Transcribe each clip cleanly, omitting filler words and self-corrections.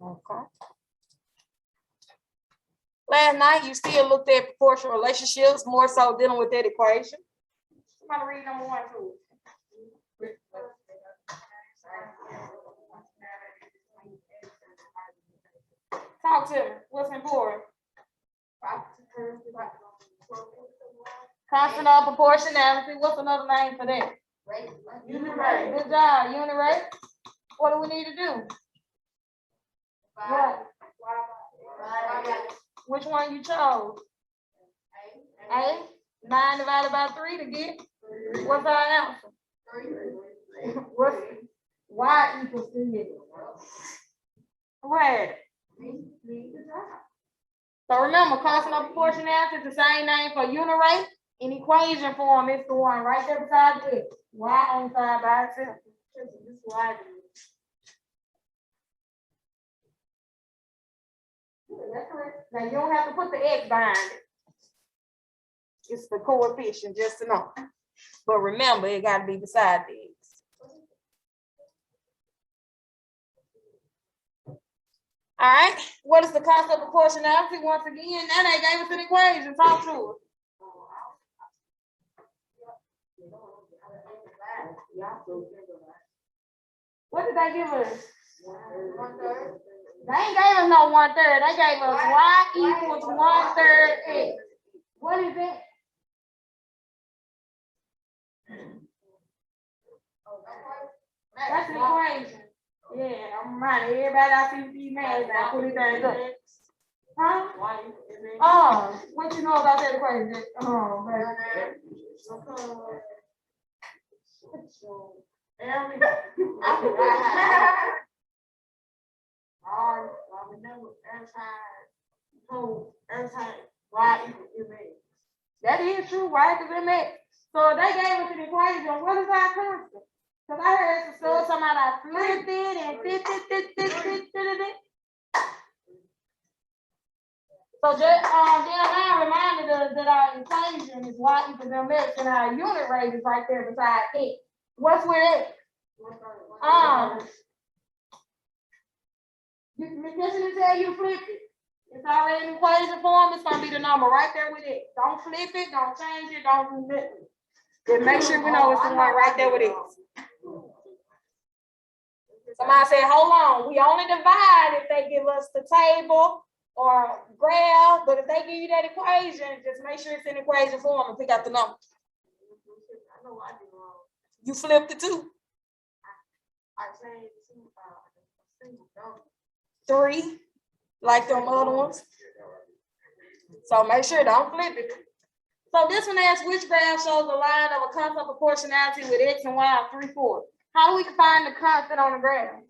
Okay. Last night, you still looked at proportional relationships, more so dealing with that equation. Somebody read number 1 too. Talk to me. What's important? Constant of proportionality. What's another name for that? Unit rate. Good job. Unit rate. What do we need to do? What? Which one you chose? A. 9 divided by 3 to get. What's our answer? 3. What's y equals 3? Right. So remember, constant of proportionality is the same name for unit rate. In equation form, it's the one right there beside it. Y on side by itself. This y. That's correct. Now you don't have to put the x behind it. It's the coefficient, just to know. But remember, it got to be beside the x. All right. What is the constant of proportionality? Once again, now they gave us an equation. Talk to us. What did they give us? 1/3. They ain't gave us no 1/3. They gave us y equals 1/3 x. What is that? That's an equation. Yeah, I'm reminding everybody I see these math now. Put it there. Huh? Oh, what you know about that equation? Oh, baby. That is true, right? Because it makes. So they gave us an equation. What is our constant? Because I heard somebody I flipped it and fit. So just now reminded us that our equation is y equals mx and our unit rate is right there beside x. What's with x? This is tell you flip it. It's already in equation form. It's gonna be the number right there with it. Don't flip it. Don't change it. Don't do nothing. Just make sure we know it's the one right there with x. Somebody said, hold on. We only divide if they give us the table or graph, but if they give you that equation, just make sure it's in equation form and pick out the number. I know I did wrong. You flipped it too. I changed to 3, like them other ones. So make sure don't flip it. So this one asks which graph shows the line of a constant proportionality with x and y of 3/4. How do we find the constant on the graph?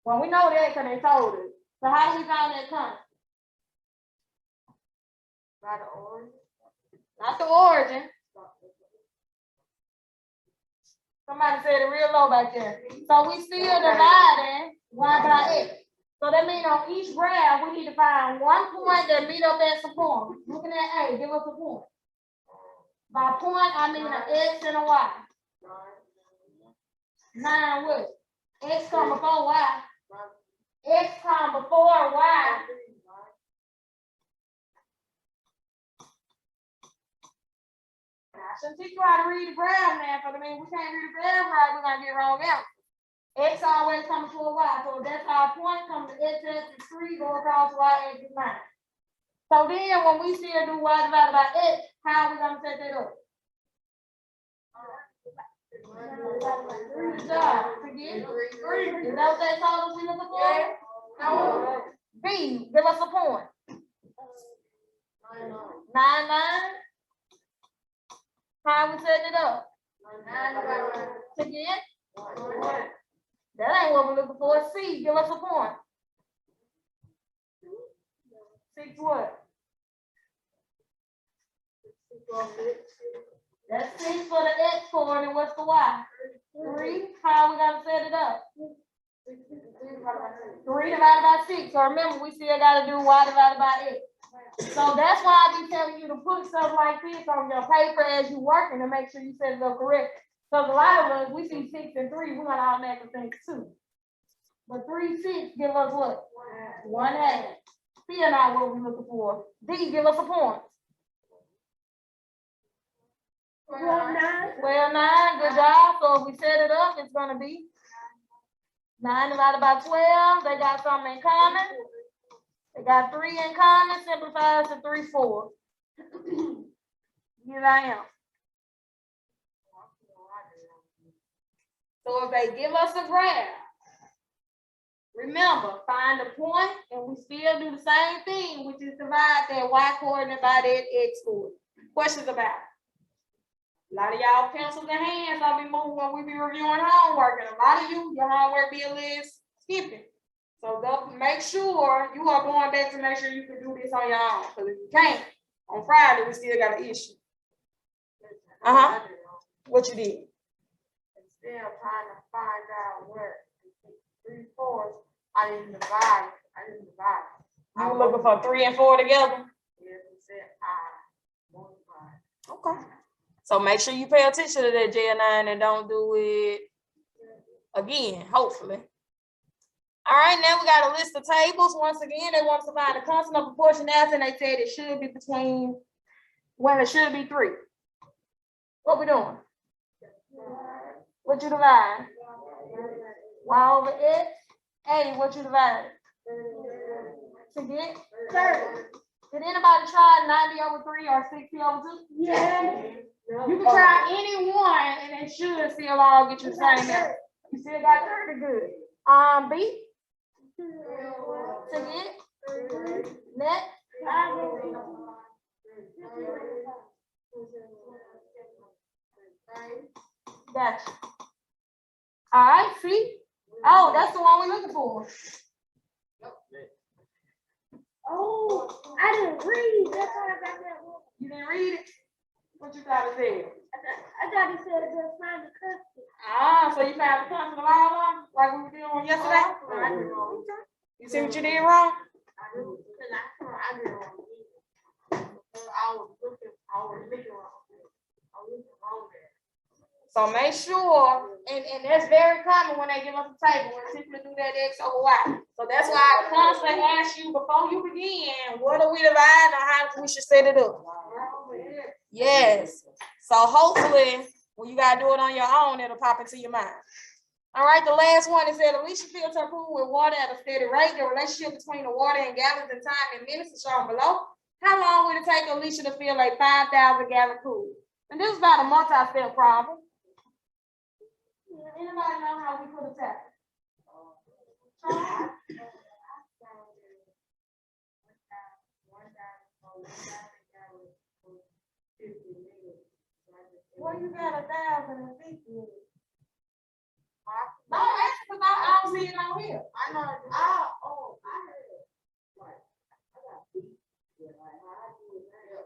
Well, we know that because they told us. So how do we find that constant? By the origin. Not the origin. Somebody said it real low back there. So we still dividing y by x. So that means on each graph, we need to find one point that meet up at some point. Looking at A, give us a point. By point, I mean an x and a y. 9 what? X come before y. X come before y. I shouldn't teach you how to read the graph now, because I mean, we can't read the graph right, we're going to get wrong out. X always comes before y, so that's our point, comes to x is 3, go across y, x is 9. So then when we still do y divided by x, how are we going to set that up? Good job. Forget 3. Is that what they told us we looking for? No. B, give us a point. 9. How we set it up? 9 again? That ain't what we're looking for. C, give us a point. 6 what? That's 6 for the x coordinate. What's the y? 3. How we gotta set it up? 3 divided by 6. So remember, we still gotta do y divided by x. So that's why I be telling you to put stuff like this on your paper as you working to make sure you set it up correctly. Because a lot of us, we see 6 and 3, we're gonna automatically think 2. But 3, 6 give us what? 1/2. Still not what we're looking for. D give us a point. 12/9, good job. So if we set it up, it's gonna be 9 divided by 12. They got something in common. They got 3 in common, simplifies to 3/4. Here I am. So if they give us a graph, remember, find a point, and we still do the same thing, which is divide that y coordinate by that x coordinate. Questions about it? A lot of y'all pencils and hands I'll be moving when we be reviewing homework, and a lot of you, your homework be a little skipping. So make sure you are going back to make sure you can do this on your own. Because if you can't, on Friday we still got an issue. What you did? Instead of trying to find out where 3/4, I didn't divide. You were looking for 3 and 4 together? Yes, it said I multiplied. Okay. So make sure you pay attention to that J9 and don't do it again, hopefully. All right, now we got a list of tables. Once again, they want us to find the constant of proportionality, and they said it should be between, well, it should be 3. What we doing? What you divide? Y over x. A, what you divide? To get 30. Did anybody try 90 over 3 or 60 over 2? Yeah. You can try any one, and it should still all get you the same answer. You still got 30, good. B. To get next. Gotcha. All right, see? Oh, that's the one we're looking for. Oh, I didn't read. That's how I got that one. You didn't read it? What you thought it said? I thought it said just find the constant. Ah, so you found the constant of all of them, like we were doing yesterday? I did wrong. You see what you did wrong? I did wrong. I was looking wrong there. So make sure, and that's very common when they give us a table, when people do that x over y. So that's why I constantly ask you before you begin, what are we dividing or how we should set it up? Yes. So hopefully, when you gotta do it on your own, it'll pop into your mind. All right, the last one is that Alicia fills her pool with water at a steady rate. The relationship between the water and gallons and time in minutes is shown below. How long would it take Alicia to fill a 5,000 gallon pool? And this is about a multi-step problem. Anybody know how we put a tap? Well, you got 1,050. No, that's because I don't see it on here. I know. I heard it. Like, I got beat. Yeah, like how I do it now.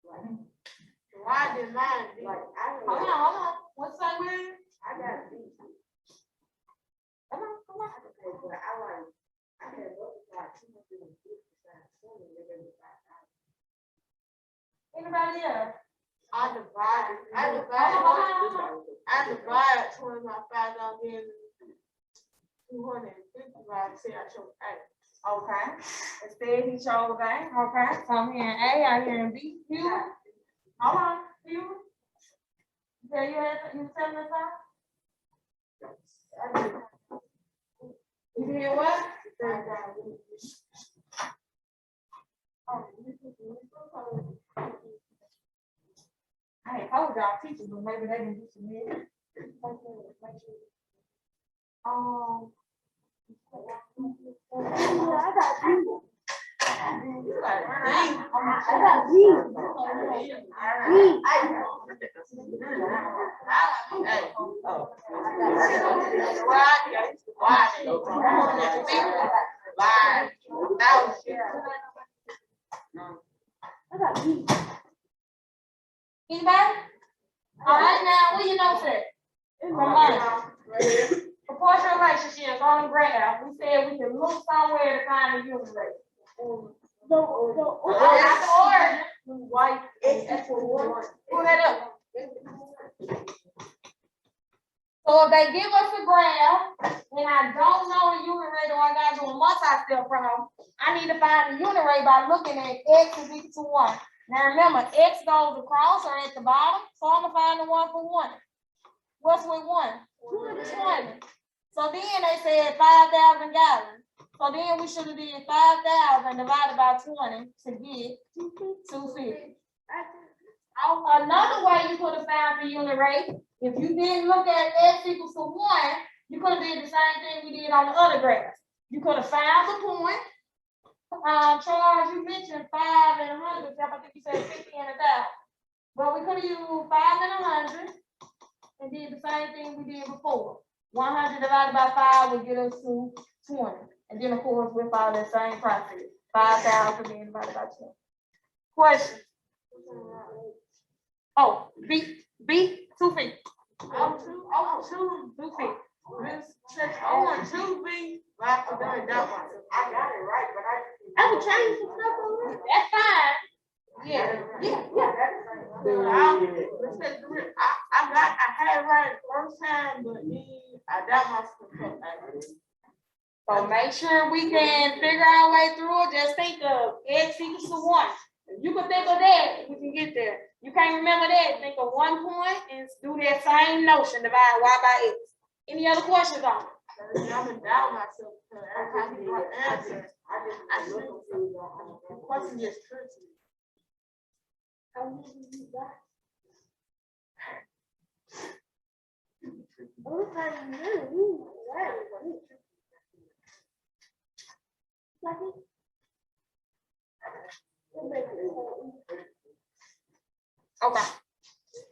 Like, why did mine be? Like, Hold on. What's that word? I got beat. Come on. Okay, but I had multiplied 250 times 20, they gave me 5,000. Anybody else? I divide 25,000 in 255. Say I chose A. Okay. Instead, he chose A. Okay. So I'm hearing A, I hearing B. You? Hold on. You? Yeah, you telling us something? You hear what? I ain't told y'all teachers, but maybe they can do some here. I got you. Anybody? All right, now, what you know, sir? Proportional relationships on the graph. We said we can look somewhere to find a unit rate. That's the origin. White. Pull that up. So if they give us a graph, and I don't know the unit rate, or I gotta do a multi-step problem, I need to find the unit rate by looking at x is equal to 1. Now remember, x goes across or at the bottom, so I'm gonna find the one for 1. What's with 1? 20. So then they said 5,000 gallons. So then we should have did 5,000 divided by 20 to get 250. Another way you could have found the unit rate, if you didn't look at x equals to 1, you could have did the same thing we did on the other graph. You could have found the point. Charles, you mentioned 5 and 100. I think you said 50 and 1,000. But we could have used 5 and 100 and did the same thing we did before. 100 divided by 5 would get us to 20. And then, of course, we follow that same process. 5,000 being divided by 20. Question? Oh, B, 2 feet. Two feet. I want 2B. I got it right, but I would change some stuff over it. That's fine. Yeah. I had it right the first time, but then I got my stuff up. So make sure we can figure our way through it. Just think of x equals to 1. If you can think of that, we can get there. You can't remember that, think of 1 point and do that same notion, divide y by x. Any other questions on it? I'm gonna doubt myself because every time you want to answer, I should the question gets tricky. Okay.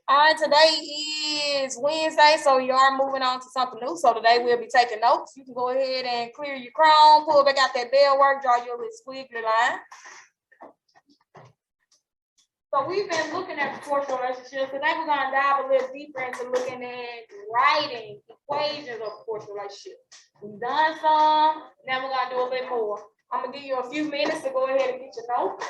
All right, today is Wednesday, so you are moving on to something new. So today we'll be taking notes. You can go ahead and clear your Chrome, pull back out that bell work, draw your little squiggly line. So we've been looking at the force relationship. Today we're going to dive a little deeper into looking at writing equations of force relationship. We've done some, now we're going to do a bit more. I'm going to give you a few minutes to go ahead and get your notes.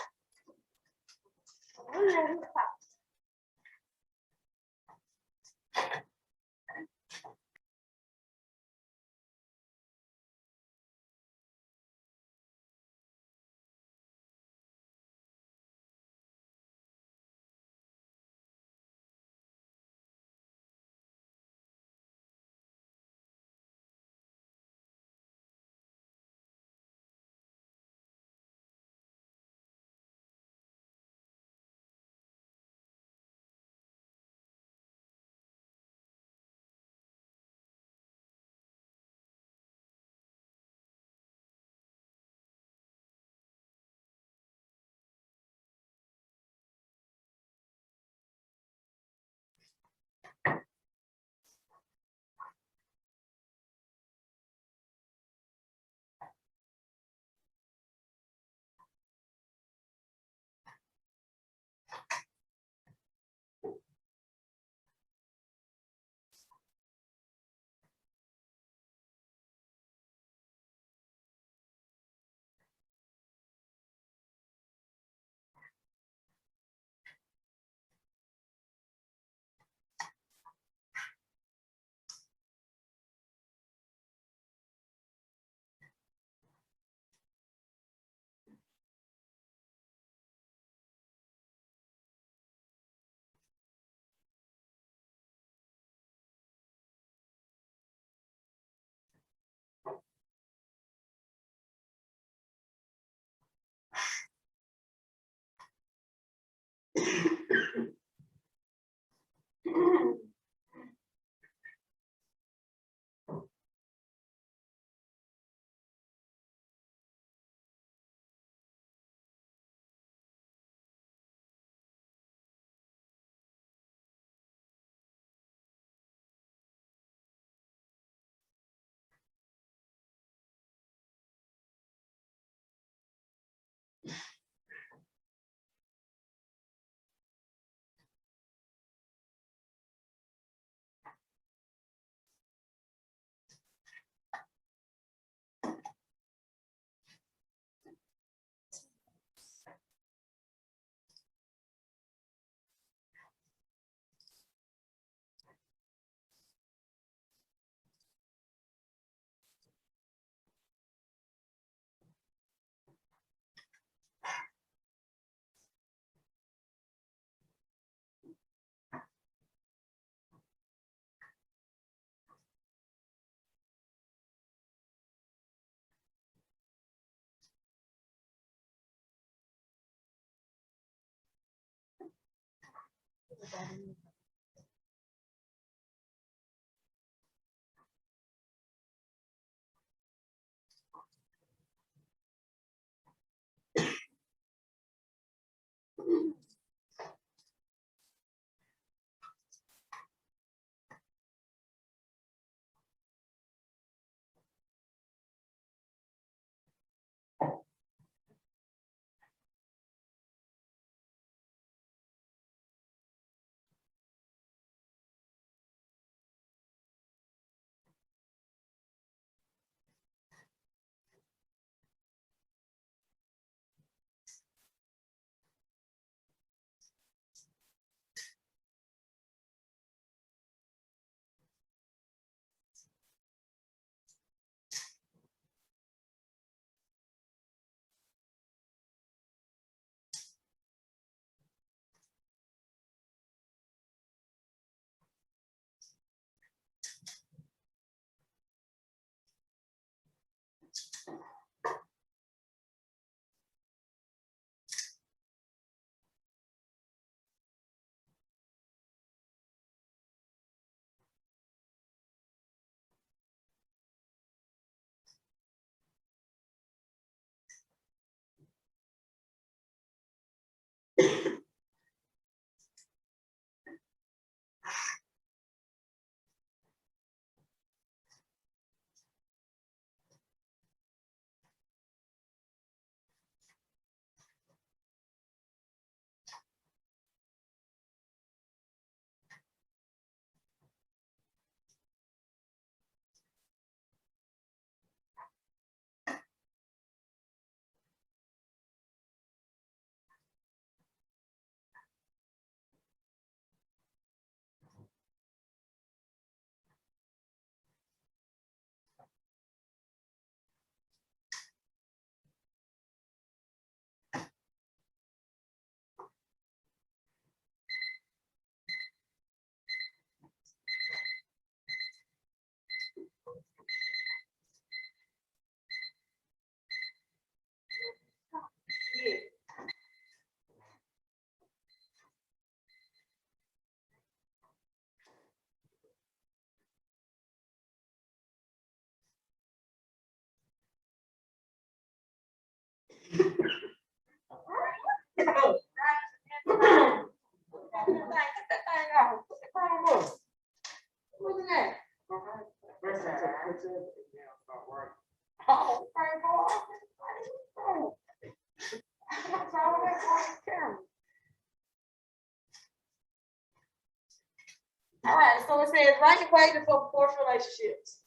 All right, so it says write equations for proportional relationships.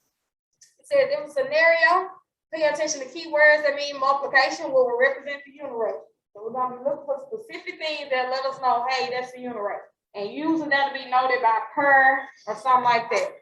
It says in a scenario, pay attention to keywords that mean multiplication will represent the unit rate. So we're gonna be looking for specific things that let us know, hey, that's the unit rate. And usually that'll be noted by per or something like that.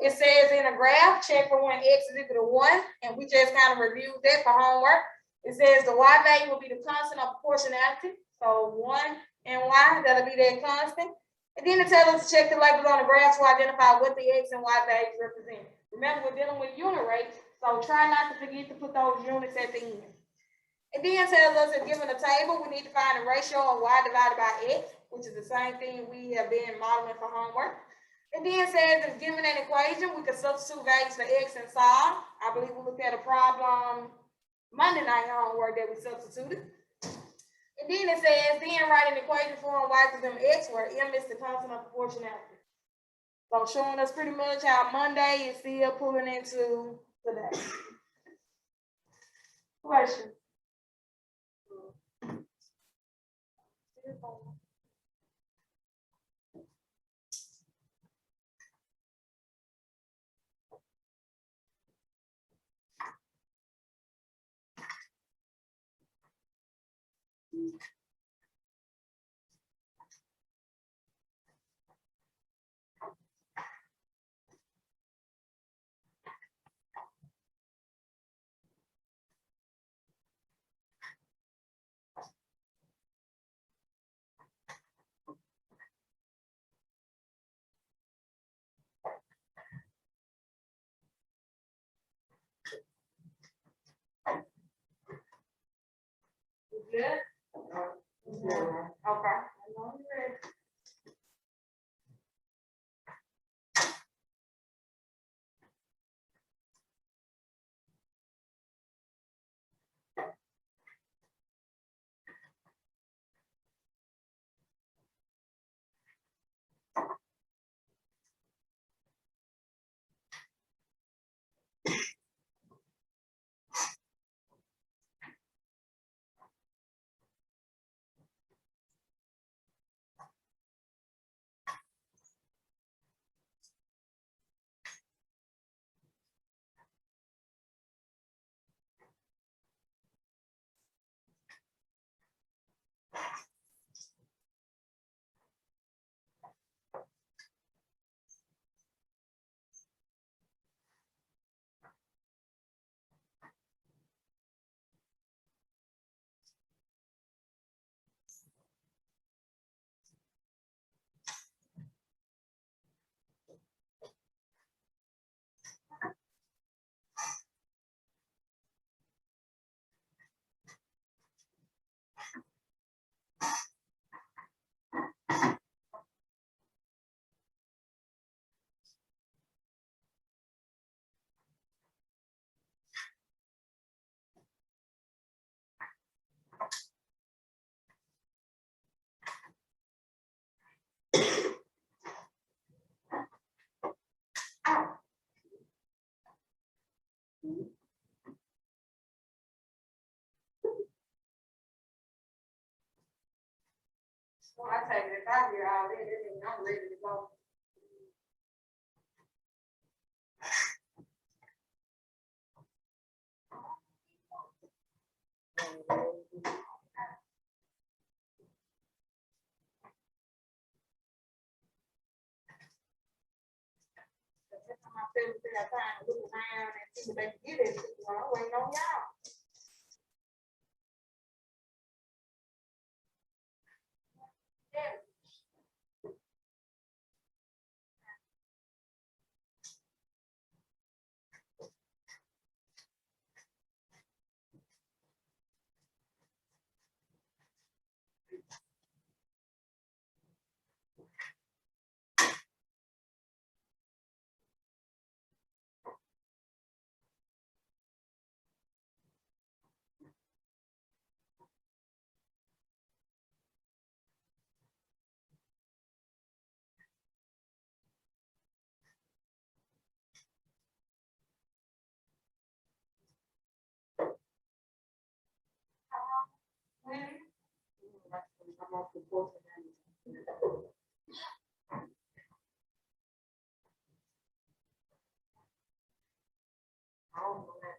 It says in a graph, check for when x is equal to 1, and we just kind of reviewed that for homework. It says the y value will be the constant of proportionality. So 1 and y, that'll be that constant. And then it tells us to check the labels on the graph to identify what the x and y values represent. Remember, we're dealing with unit rates, so try not to forget to put those units at the end. It then tells us if given a table, we need to find the ratio of y divided by x, which is the same thing we have been modeling for homework. It then says if given an equation, we can substitute values for x and solve. I believe we looked at a problem Monday night homework that we substituted. And then it says, then write an equation form y equals mx, where m is the constant of proportionality. So showing us pretty much how Monday is still pulling into today. Question. Good? Okay. I take it if I hear all that, I'm ready to go. My family got time to look around and see what they can get it. I'm waiting on y'all. I'm off the book. I don't know that.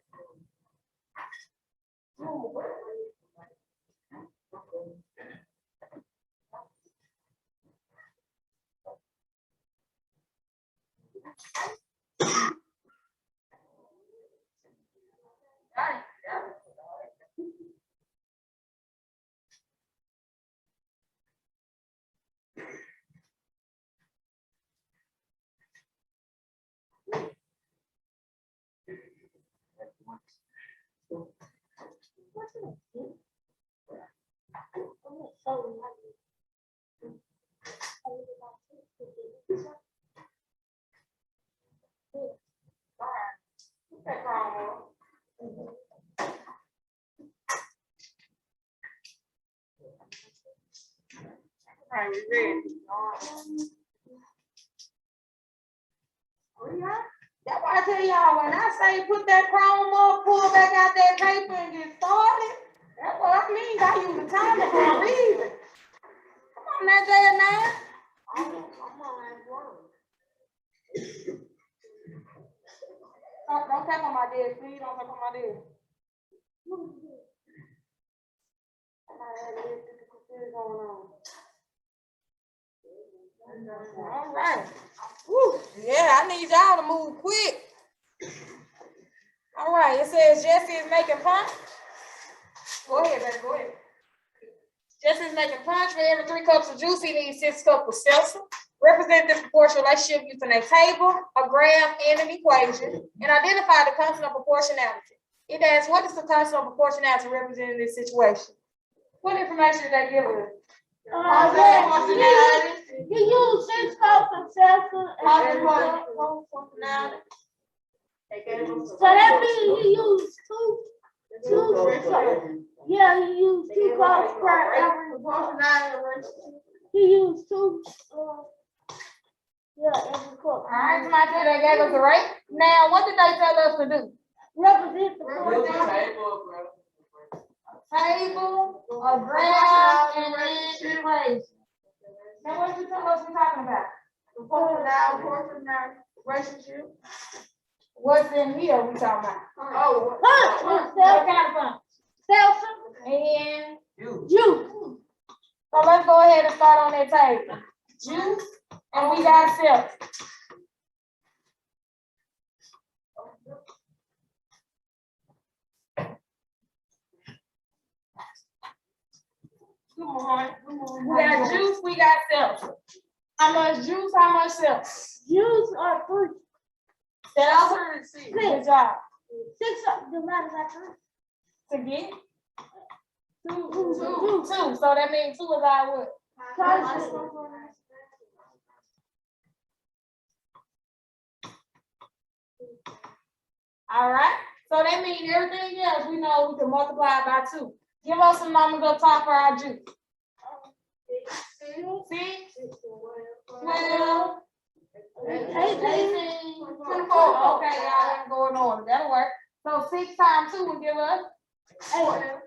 Alright, we ready. That's why I tell y'all, when I say put that chrome up, pull back out that paper and get started, that's what I mean. I use the timer for a reason. Come on now, Jay, I'm on work. Don't tap on my desk, please. Don't tap on my desk. All right. Woo. Yeah, I need y'all to move quick. All right, it says Jesse is making punch. Go ahead, baby, go ahead. Jesse is making punch. For every 3 cups of juice, he needs 6 cups of seltzer. Represent this proportional relationship using a table, a graph, and an equation, and identify the constant of proportionality. It asks, what is the constant of proportionality represented in this situation? What information did they give us? You use 6 cups of seltzer. So that means you use two. Yeah, you use 2 cups per every. You use 2. Yeah, every cup. All right, somebody said they gave us a rate. Now, what did they tell us to do? Represent the Table, a graph, and an equation. Now, what did you tell us we're talking about? Proportional relationship. What's in here we talking about? What kind of punch? seltzer And juice. so let's go ahead and start on that table. Juice, and we got seltzer. We got juice, we got seltzer. How much juice, how much seltzer? Juice or fruit. Seltzer, good job. 6 divided by 3. To get? 2. 2. So that means 2 is our what? All right. So that means everything else we know we can multiply by 2. Give us some numbers up top for our juice. 6, 12, 18, 24. Okay, y'all ain't going on. That'll work. So 6 times 2 will give us 12.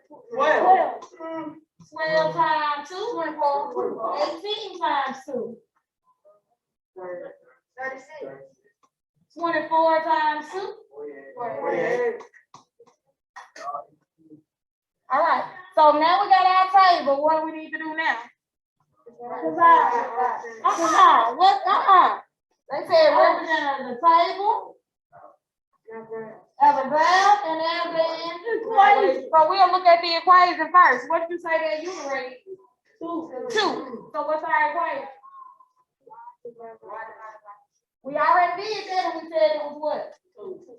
12 times 2, 24. 18 times 2. 36. 24 times 2. 48. All right. So now we got our table. What do we need to do now? What? They said represent the table of the graph and then the equation. So we'll look at the equation first. What did you say that unit rate? 2. So what's our equation? We already did that and we said it was what?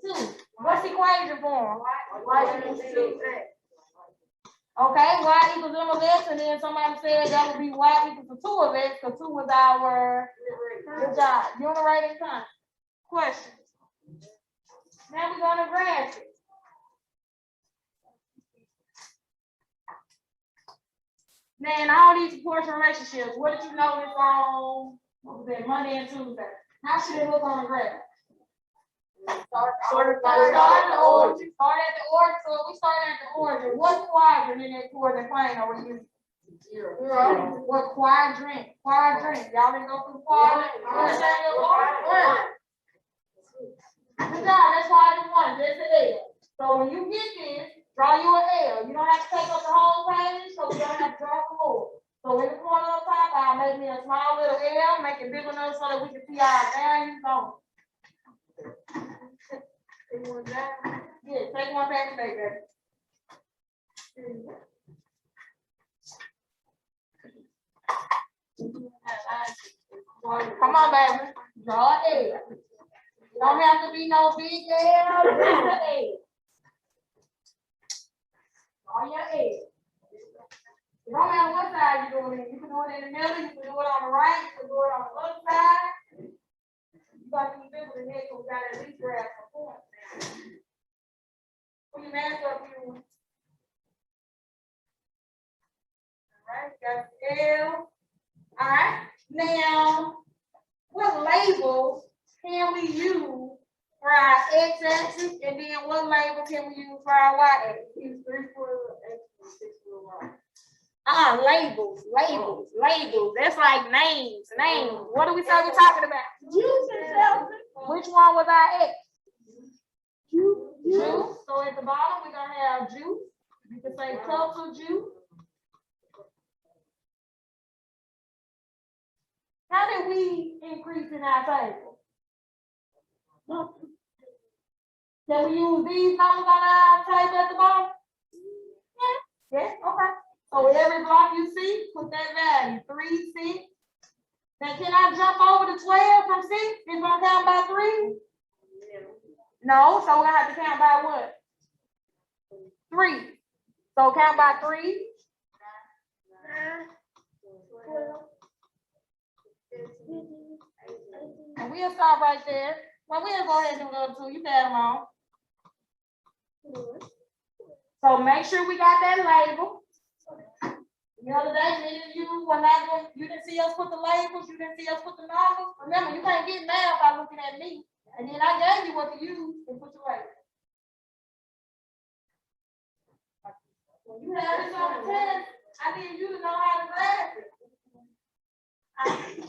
2. What's the equation form? Okay, y equals m of x, and then somebody said that would be y equals to 2 of x, because 2 was our good job. Unit rate and time. Questions? Now we're going to graph it. Now in all these proportion relationships, what did you notice on what was that, Monday and Tuesday? How should it look on the graph? Start at the origin. So if we start at the origin, what quadrant in that coordinate plane are we using? 0. What quadrant? Quadrant. Y'all didn't go through quadrant? Good job. That's why I just wanted this an L. So when you get this, draw you an L. You don't have to take up the whole page, so we don't have to draw some more. So in the corner up top, I'll make me a small little L, make it big enough so that we can see our values on it. Take one down. Yeah, take one back and take that. Come on, baby. Draw an L. Don't have to be no big L, just an L. Draw your L. It don't matter what side you're doing it. You can do it in the middle, you can do it on the right, you can do it on the other side. You got to be big with the head, so we got to at least grab some points now. Put your hands up here. All right, got the L. All right, now, what labels can we use for our x-axis, and then what label can we use for our y-axis? Use 3 for x and 6 for y. Labels. That's like names. What do we say we're talking about? Juice and seltzer. Which one was our X? Juice. So at the bottom, we're going to have juice. You can say seltzer juice. How did we increase in our table? Can we use these numbers on our table at the bottom? Yeah, okay. So every block you see, put that value, 3, 6. Now can I jump over to 12 from 6 if I count by 3? No, so we're gonna have to count by what? 3. So count by 3. 12. And we'll stop right there. Well, we'll go ahead and do the other 2. You got them on. So make sure we got that label. The other day, me and you were not going, you didn't see us put the labels, you didn't see us put the numbers. Remember, you can't get mad by looking at me. And then I gave you what to use and put your label. When you have this on the test, I need you to know how to graph it.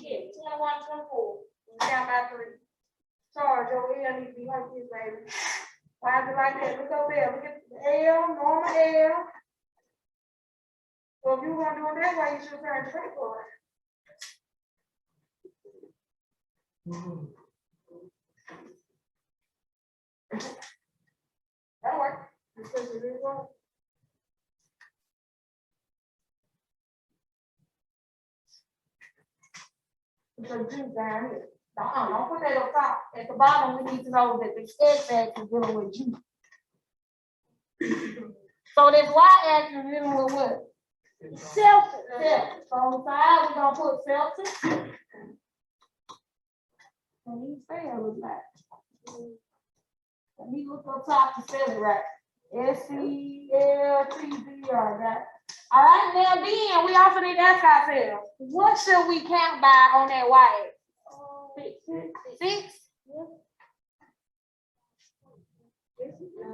Yeah, 21, 24. We count by 3. Charge your L needs to be like this, baby. Why is it like that? Look over there. Look at the L, normal L. So if you want to do it that way, you should turn straight for it. That'll work. Put your juice down here. Don't put that up top. At the bottom, we need to know that the x-axis is dealing with juice. So this y-axis is dealing with what? Seltzer. So on the side, we're going to put seltzer. And these fails back. Let me look up top to spell it right. S-C-L-T-Z-R. All right, now then, we also need to ask ourselves, what should we count by on that y-axis? 6?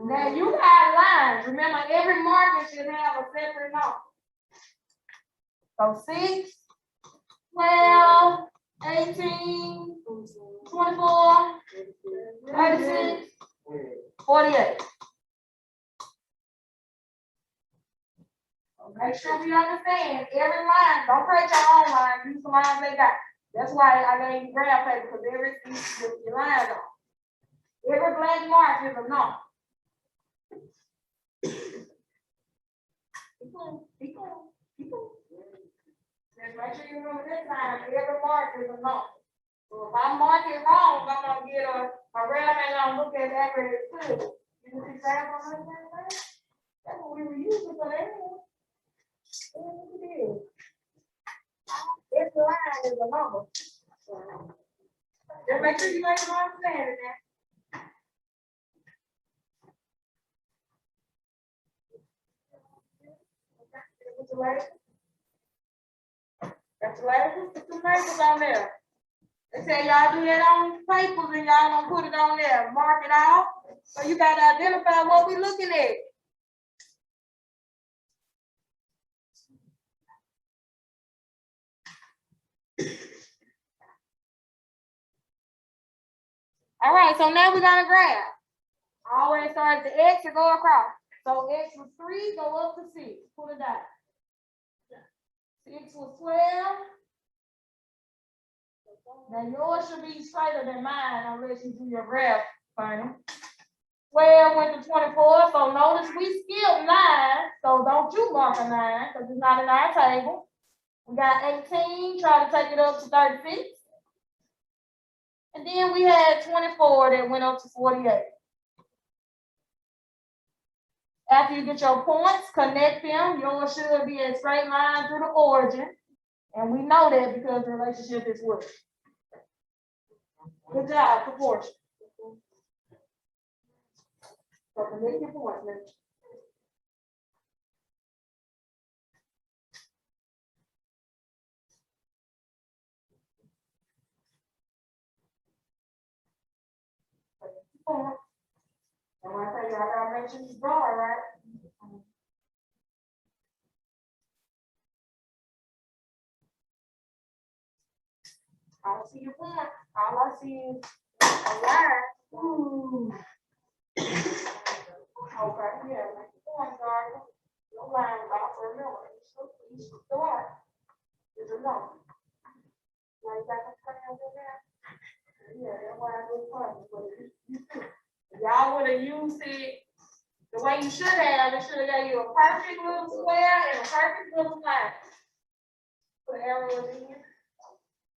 Now you got lines. Remember, every marker should have a separate number. So 6, 12, 18, 24, 36, 48. So make sure we understand every line. Don't create your own line. Use the lines they got. That's why I gave you graph paper, because your lines on. Every blank mark is a number. Keep going. Just make sure you remember this time. Every mark is a number. So if I mark it wrong, I'm gonna get a rep and I'm look at that very good. You see example on that? That's what we were using for that. This line is a number. Just make sure you make them understand it now. That's the last one. Put some labels on there. They say y'all do that on papers and y'all don't put it on there. Mark it out. So you got to identify what we're looking at. All right, so now we're gonna graph. Always start at the X and go across. So X was 3, go up to 6. Pull it down. 6 was 12. Now yours should be straighter than mine unless you do your graph, funny. 12 went to 24, so notice we skipped 9, so don't you mark a 9 because it's not in our table. We got 18, try to take it up to 36. And then we had 24 that went up to 48. After you get your points, connect them. Yours should be a straight line through the origin. And we know that because the relationship is what? Good job, proportion. So connect your points, man. And when I tell you, I gotta make sure you draw it right. I don't see your point. All I see is a line. Ooh. Okay, yeah, make the point, guard. No line, about for a minute. Each door is a number. Now you got the crayons in there? Yeah, that's why I do fun. Y'all would have used it the way you should have. It should have gave you a perfect little square and a perfect little line. Put an arrow at the end.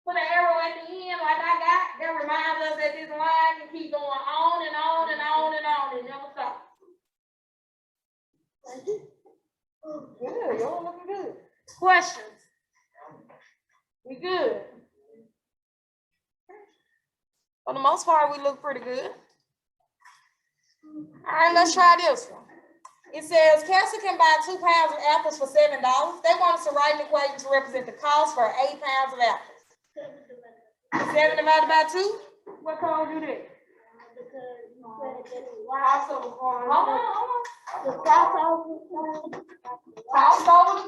Put an arrow at the end like I got. That reminds us that this line can keep going on and on and on and on and never stop. Good, y'all looking good. Questions? We good? For the most part, we look pretty good. All right, let's try this one. It says, Cassie can buy 2 pounds of apples for $7. They want us to write an equation to represent the cost for 8 pounds of apples. 7 divided by 2? What code you did? Cross over the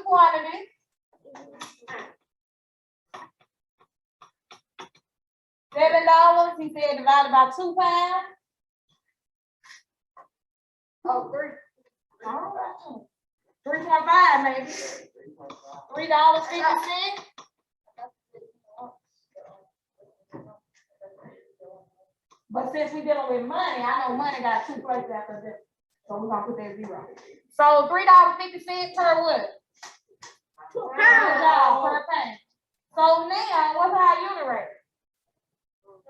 quantity. $7, he said, divided by 2 pounds. Oh, 3. 3.5 maybe. $3.50. But since we dealing with money, I know money got 2 places after this. So we're gonna put that 0. So $3.50 per what? Per pound. So now what's our unit rate?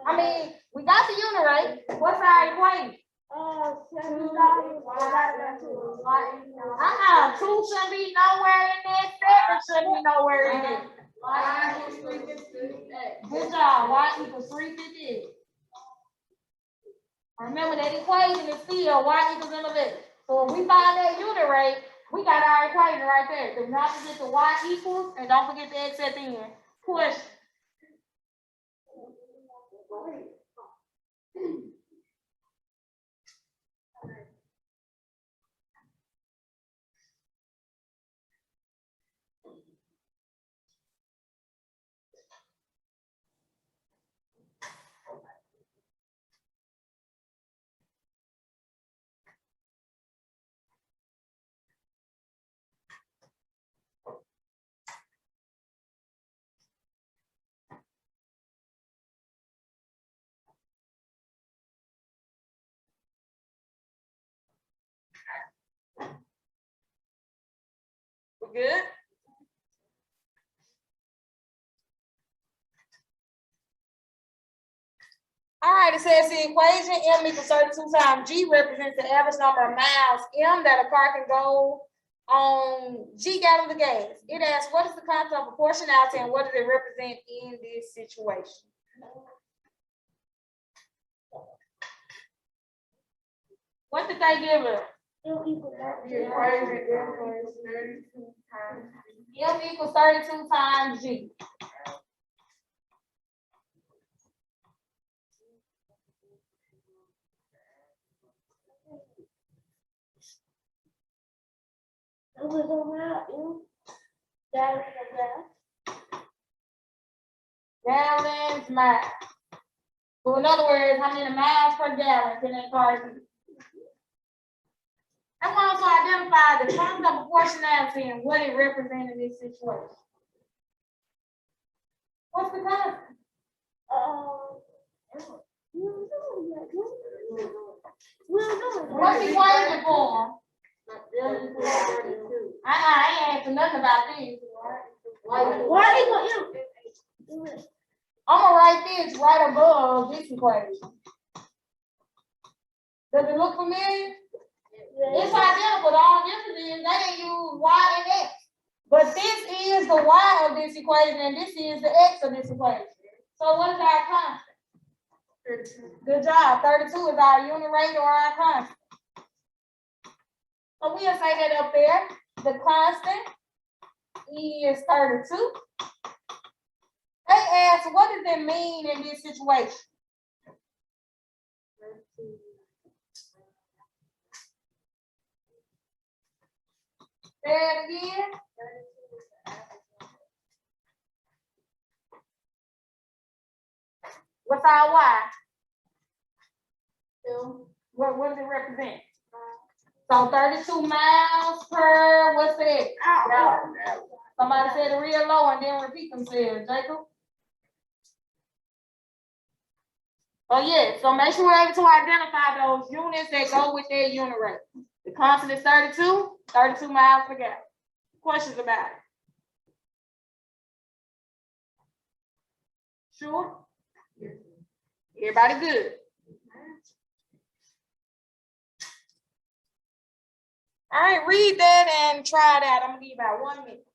I mean, we got the unit rate. What's our equation? $2 divided by 2. 2 shouldn't be nowhere in there. 7 shouldn't be nowhere in there. Y equals 358. Good job. Y equals 358. Remember that equation is still y equals mx. So if we find that unit rate, we got our equation right there. Do not forget the y equals and don't forget the x at the end. Question. We good? All right, it says the equation M equals 32 times G represents the average number of miles M that a car can go on G gallons of gas. It asks, what is the concept of proportionality and what does it represent in this situation? What did they give us? M equals M equals 32 times G. Gallons, miles. So in other words, how many miles per gallon can that car do? I want to identify the concept of proportionality and what it represents in this situation. What's the concept? What's the equation form? I ain't answering nothing about this. I'm gonna write this right above this equation. Does it look familiar? It's identical. The only difference is they didn't use y and x. But this is the y of this equation and this is the x of this equation. So what is our constant? Good job. 32 is our unit rate or our constant. So we'll say that up there. The constant is 32. They asked, what does it mean in this situation? Say it again. What's our y? What does it represent? So 32 miles per, what's that? Somebody said it real low and then repeat themselves, Jacob. Oh yeah, so make sure we're able to identify those units that go with their unit rate. The constant is 32 miles per gallon. Questions about it? Sure? Everybody good? All right, read that and try it out. I'm gonna give you about 1 minute.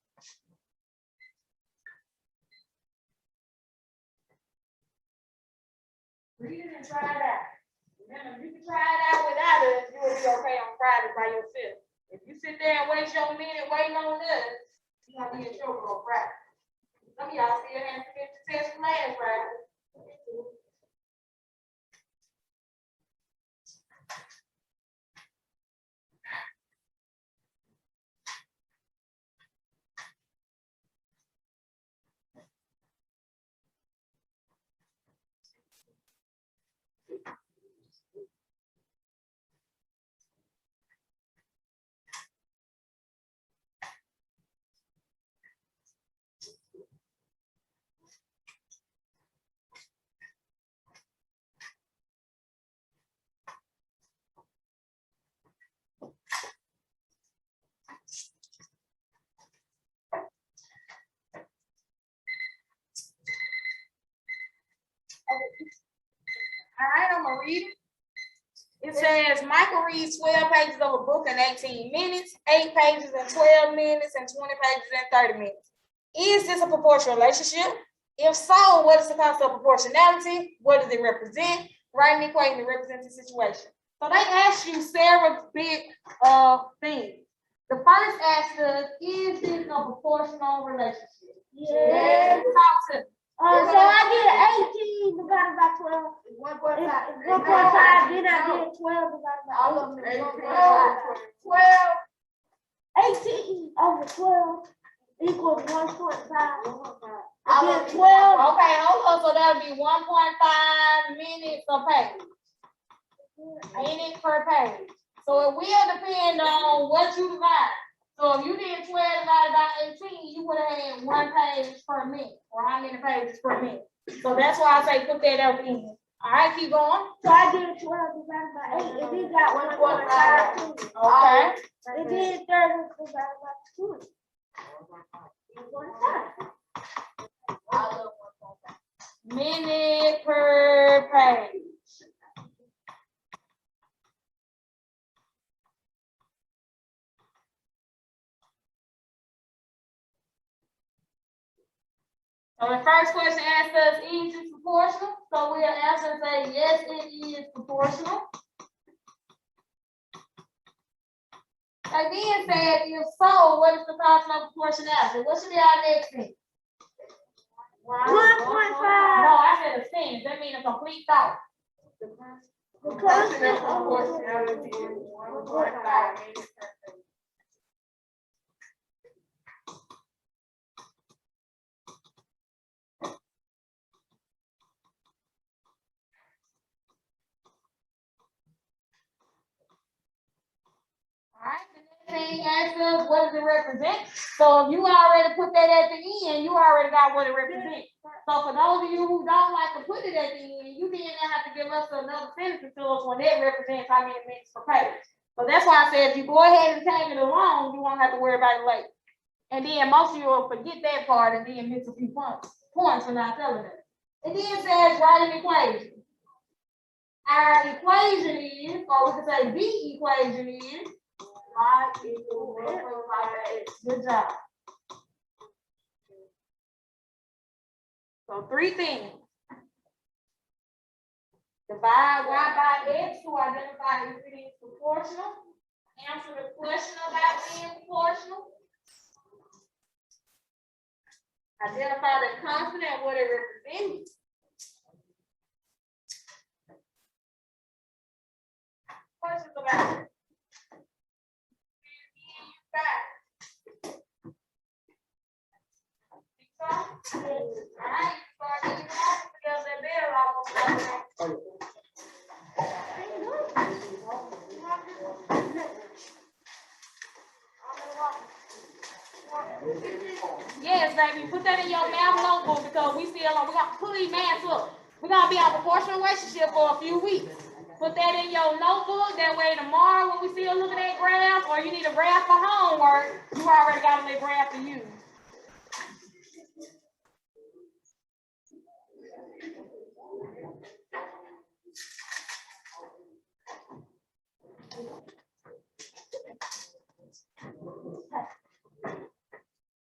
Read it and try it out. Remember, you can try it out without us. You will be okay on Friday by yourself. If you sit there and waste your minute waiting on us, you're gonna be in trouble on Friday. Some of y'all still have to get the test from last Friday. All right, I'm gonna read it. It says Michael reads 12 pages of a book in 18 minutes, 8 pages in 12 minutes, and 20 pages in 30 minutes. Is this a proportional relationship? If so, what is the concept of proportionality? What does it represent? Write an equation that represents the situation. So they asked you several big things. The first asked us, is this a proportional relationship? Yeah. Talk to me. So I did 18 divided by 12. 1.5. 1.5. Then I did 12 divided by all of them. 12. 18 over 12 equals 1.5. I did 12. Okay, hold on. So that would be 1.5 minutes a page. Minute per page. So it will depend on what you divide. So if you did 12 divided by 18, you would have had 1 page per minute, or how many pages per minute. So that's why I say put that up in. All right, keep going. So I did 12 divided by 8, and then got 1.52. Okay. And then 30 divided by 2. 1.5. Minute per page. So the first question asks us, is it proportional? So we'll answer and say, yes, it is proportional. Again, said, if so, what is the constant of proportionality? What should be our next thing? 1.5. No, I said a sentence. That means a complete thought. The constant of proportionality is 1.5. Alright, the next thing asks us, what does it represent? So if you already put that at the end, you already got what it represents. So for those of you who don't like to put it at the end, you then have to give us another sentence to tell us when that represents how many minutes per page. So that's why I said if you go ahead and tag it along, you won't have to worry about it later. And then most of you will forget that part and then miss a few points for not telling it. And then it says write an equation. Our equation is, or we can say the equation is, y equals 1.5x. Good job. So 3 things. Divide y by x to identify if it is proportional. Answer the question about being proportional. Identify the constant and what it represents. Questions about it? Yes, baby. Put that in your math notebook because we gonna pull these maths up. We're gonna be on proportional relationship for a few weeks. Put that in your notebook. That way tomorrow when we still looking at graphs or you need a graph for homework, you already got a little graph to use.